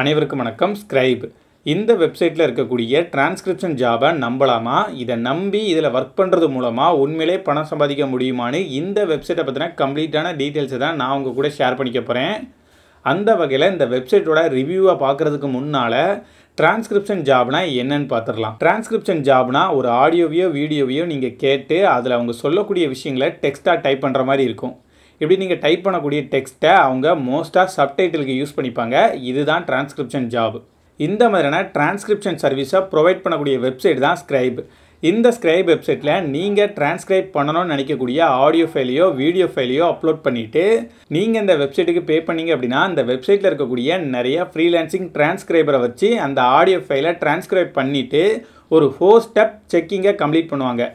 அனைவருக்கும் வணக்கம். ஸ்கிரைப் இந்த வெப்சைட்டில் இருக்கக்கூடிய டிரான்ஸ்கிரிப்ஷன் ஜாபை நம்பலாமா, இதை நம்பி இதில் ஒர்க் பண்ணுறது மூலமாக உண்மையிலே பணம் சம்பாதிக்க முடியுமான்னு இந்த வெப்சைட்டை பற்றின கம்ப்ளீட்டான டீட்டெயில்ஸை தான் நான் உங்கள் கூட ஷேர் பண்ணிக்க போகிறேன். அந்த வகையில் இந்த வெப்சைட்டோட ரிவ்யூவை பார்க்குறதுக்கு முன்னால் டிரான்ஸ்கிரிப்ஷன் ஜாப்னா என்னன்னு பார்த்துடலாம். டிரான்ஸ்கிரிப்ஷன் ஜாப்னா ஒரு ஆடியோவையோ வீடியோவையோ நீங்கள் கேட்டு அதில் அவங்க சொல்லக்கூடிய விஷயங்களை டெக்ஸ்ட்டாக டைப் பண்ணுற மாதிரி இருக்கும். இப்படி நீங்கள் டைப் பண்ணக்கூடிய டெக்ஸ்ட்டை அவங்க மோஸ்ட்டாக சப்டைட்டிலுக்கு யூஸ் பண்ணிப்பாங்க. இதுதான் டிரான்ஸ்கிரிப்ஷன் ஜாப். இந்த மாதிரியான டிரான்ஸ்கிரிப்ஷன் சர்வீஸை ப்ரொவைட் பண்ணக்கூடிய வெப்சைட் தான் ஸ்கிரைப். இந்த ஸ்கிரைப் வெப்சைட்டில் நீங்கள் டிரான்ஸ்கிரைப் பண்ணணும்னு நினைக்கக்கூடிய ஆடியோ ஃபைலையோ வீடியோ ஃபைலையோ அப்லோட் பண்ணிவிட்டு நீங்கள் இந்த வெப்சைட்டுக்கு பே பண்ணிங்க அப்படின்னா அந்த வெப்சைட்டில் இருக்கக்கூடிய நிறைய ஃப்ரீலான்சிங் டிரான்ஸ்கிரைபரை வச்சு அந்த ஆடியோ ஃபைலை டிரான்ஸ்கிரைப் பண்ணிவிட்டு ஒரு 4 ஸ்டெப் செக்கிங்கை கம்ப்ளீட் பண்ணுவாங்க.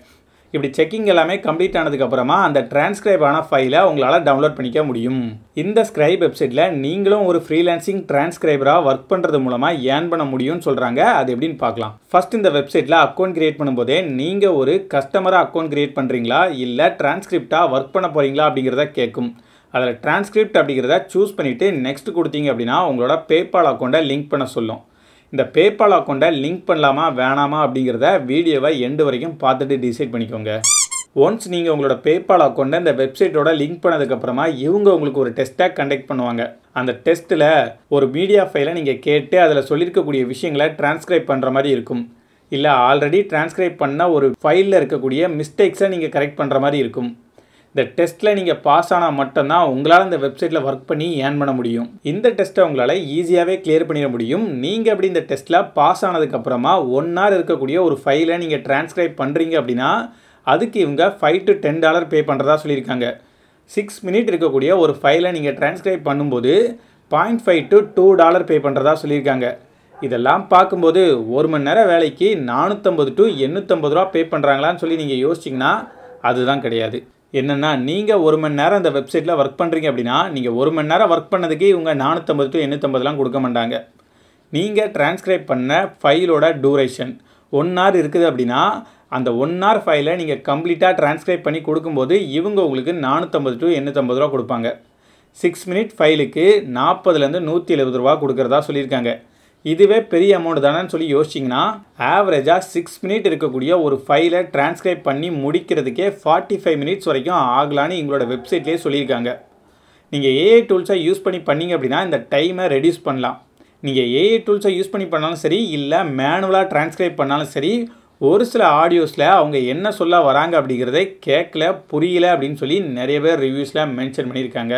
இப்படி செக்கிங் எல்லாமே கம்ப்ளீட் ஆனதுக்கப்புறமா அந்த டிரான்ஸ்கிரைப் ஆன ஃபைலை உங்களால் டவுன்லோட் பண்ணிக்க முடியும். இந்த ஸ்கிரைப் வெப்சைட்டில் நீங்களும் ஒரு ஃப்ரீலான்சிங் டிரான்ஸ்கிரைபராக ஒர்க் பண்ணுறது மூலமாக ஏர்ன் பண்ண முடியும்னு சொல்கிறாங்க. அது எப்படின்னு பார்க்கலாம். ஃபர்ஸ்ட் இந்த வெப்சைட்டில் அக்கௌண்ட் கிரியேட் பண்ணும்போதே நீங்கள் ஒரு கஸ்டமராக அக்கௌண்ட் கிரியேட் பண்ணுறீங்களா இல்லை டிரான்ஸ்கிரிப்டாக ஒர்க் பண்ண போகிறீங்களா அப்படிங்கிறத கேட்கும். அதில் டிரான்ஸ்கிரிப்ட் அப்படிங்கிறத சூஸ் பண்ணிவிட்டு நெக்ஸ்ட் கொடுத்தீங்க அப்படின்னா உங்களோட பேபால் அக்கௌண்ட்டை லிங்க் பண்ண சொல்லும். இந்த பேபால் அக்கௌண்ட்டை லிங்க் பண்ணலாமா வேணாமா அப்படிங்கிறத வீடியோவை எண்டு வரைக்கும் பார்த்துட்டு டிசைட் பண்ணிக்கோங்க. ஒன்ஸ் நீங்கள் உங்களோட பேபால் அக்கௌண்ட்டை இந்த வெப்சைட்டோட லிங்க் பண்ணதுக்கப்புறமா இவங்க உங்களுக்கு ஒரு டெஸ்ட்டை கண்டக்ட் பண்ணுவாங்க. அந்த டெஸ்ட்டில் ஒரு மீடியா ஃபைலை நீங்கள் கேட்டு அதில் சொல்லியிருக்கக்கூடிய விஷயங்களை டிரான்ஸ்கிரைப் பண்ணுற மாதிரி இருக்கும். இல்லை ஆல்ரெடி டிரான்ஸ்கிரைப் பண்ண ஒரு ஃபைலில் இருக்கக்கூடிய மிஸ்டேக்ஸை நீங்கள் கரெக்ட் பண்ணுற மாதிரி இருக்கும். இந்த டெஸ்ட்டில் நீங்கள் பாஸ் ஆனால் மட்டும்தான் உங்களால் இந்த வெப்சைட்டில் ஒர்க் பண்ணி ஏர்ன் பண்ண முடியும். இந்த டெஸ்ட்டை உங்களால் ஈஸியாகவே கிளியர் பண்ணிட முடியும். நீங்கள் அப்படி இந்த டெஸ்ட்டில் பாஸ் ஆனதுக்கப்புறமா 1 hour இருக்கக்கூடிய ஒரு ஃபைலை நீங்கள் டிரான்ஸ்கிரைப் பண்ணுறீங்க அப்படின்னா அதுக்கு இவங்க $5 to $10 பே பண்ணுறதா சொல்லியிருக்காங்க. 6 minutes இருக்கக்கூடிய ஒரு ஃபைலை நீங்கள் டிரான்ஸ்கிரைப் பண்ணும்போது $0.5 to $2 பே பண்ணுறதா சொல்லியிருக்காங்க. இதெல்லாம் பார்க்கும்போது 1 மணி நேரம் வேலைக்கு $450 to $850 பே பண்ணுறாங்களான்னு சொல்லி நீங்கள் யோசிச்சிங்கன்னா அதுதான் கிடையாது. என்னென்னா நீங்கள் 1 மணி நேரம் அந்த வெப்சைட்டில் ஒர்க் பண்ணுறீங்க அப்படின்னா நீங்கள் 1 மணி நேரம் ஒர்க் பண்ணதுக்கே இவங்க $450 to $850 கொடுக்க மாட்டாங்க. நீங்கள் டிரான்ஸ்கிரைப் பண்ண ஃபைலோட டூரேஷன் 1 hour இருக்குது அப்படின்னா அந்த 1 hour ஃபைலை நீங்கள் கம்ப்ளீட்டாக டிரான்ஸ்கிரைப் பண்ணி கொடுக்கும்போது இவங்க உங்களுக்கு $450 to $850 கொடுப்பாங்க. 6 minute ஃபைலுக்கு $40 to $170 கொடுக்குறதா சொல்லியிருக்காங்க. இதுவே பெரிய அமௌண்ட் தானேன்னு சொல்லி யோசிச்சிங்கன்னா ஆவரேஜாக 6 minutes இருக்கக்கூடிய ஒரு ஃபைலை டிரான்ஸ்கிரைப் பண்ணி முடிக்கிறதுக்கே 45 minutes வரைக்கும் ஆகலான்னு எங்களோட வெப்சைட்லேயே சொல்லியிருக்காங்க. நீங்கள் ஏஐ டூல்ஸை யூஸ் பண்ணீங்க அப்படின்னா இந்த டைமை ரெடியூஸ் பண்ணலாம். நீங்கள் ஏஐ டூல்ஸை யூஸ் பண்ணாலும் சரி இல்லை மேனுவலாக டிரான்ஸ்கிரைப் பண்ணாலும் சரி ஒரு சில ஆடியோஸில் அவங்க என்ன சொல்ல வராங்க அப்படிங்கிறதே கேட்கல புரியல அப்படின்னு சொல்லி நிறைய பேர் ரிவ்யூஸில் மென்ஷன் பண்ணியிருக்காங்க.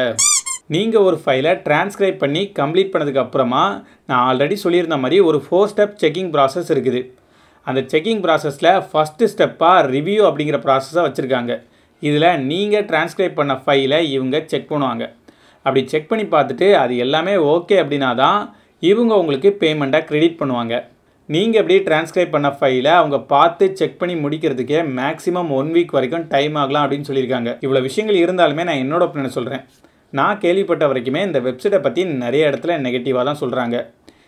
நீங்கள் ஒரு ஃபைலை டிரான்ஸ்கிரைப் பண்ணி கம்ப்ளீட் பண்ணதுக்கப்புறமா நான் ஆல்ரெடி சொல்லியிருந்த மாதிரி ஒரு 4 ஸ்டெப் செக்கிங் ப்ராசஸ் இருக்குது. அந்த செக்கிங் ப்ராசஸில் ஃபஸ்ட்டு ஸ்டெப்பாக ரிவ்யூ அப்படிங்கிற ப்ராசஸை வச்சுருக்காங்க. இதில் நீங்கள் டிரான்ஸ்கிரைப் பண்ண ஃபைலை இவங்க செக் பண்ணுவாங்க. அப்படி செக் பண்ணி பார்த்துட்டு அது எல்லாமே ஓகே அப்படின்னா தான் இவங்க உங்களுக்கு பேமெண்ட்டை கிரெடிட் பண்ணுவாங்க. நீங்கள் எப்படி டிரான்ஸ்கிரைப் பண்ண ஃபைலை அவங்க பார்த்து செக் பண்ணி முடிக்கிறதுக்கே மேக்ஸிமம் 1 week வரைக்கும் டைம் ஆகலாம் அப்படின்னு சொல்லியிருக்காங்க. இவ்வளோ விஷயங்கள் இருந்தாலுமே நான் என்னோட ஒப்பீனியனை சொல்கிறேன். நான் கேள்விப்பட்ட வரைக்குமே இந்த வெப்சைட்டை பற்றி நிறைய இடத்துல நெகட்டிவாக தான் சொல்கிறாங்க.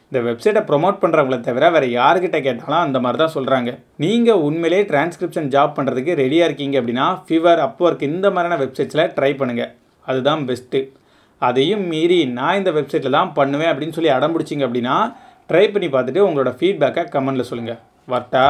இந்த வெப்சைட்டை ப்ரொமோட் பண்ணுறவங்கள தவிர வேறு யார்கிட்ட கேட்டாலும் அந்த மாதிரி தான் சொல்கிறாங்க. நீங்கள் உண்மையிலே டிரான்ஸ்கிரிப்ஷன் ஜாப் பண்ணுறதுக்கு ரெடியாக இருக்கீங்க அப்படின்னா Fiverr, Upwork இந்த மாதிரியான வெப்சைட்ஸில் ட்ரை பண்ணுங்கள். அதுதான் பெஸ்ட்டு. அதையும் மீறி நான் இந்த வெப்சைட்டில் தான் பண்ணுவேன் அப்படின்னு சொல்லி அடம் பிடிச்சிங்க அப்படின்னா ட்ரை பண்ணி பார்த்துட்டு உங்களோட ஃபீட்பேக்கை கமெண்ட்டில் சொல்லுங்கள். வரட்டா?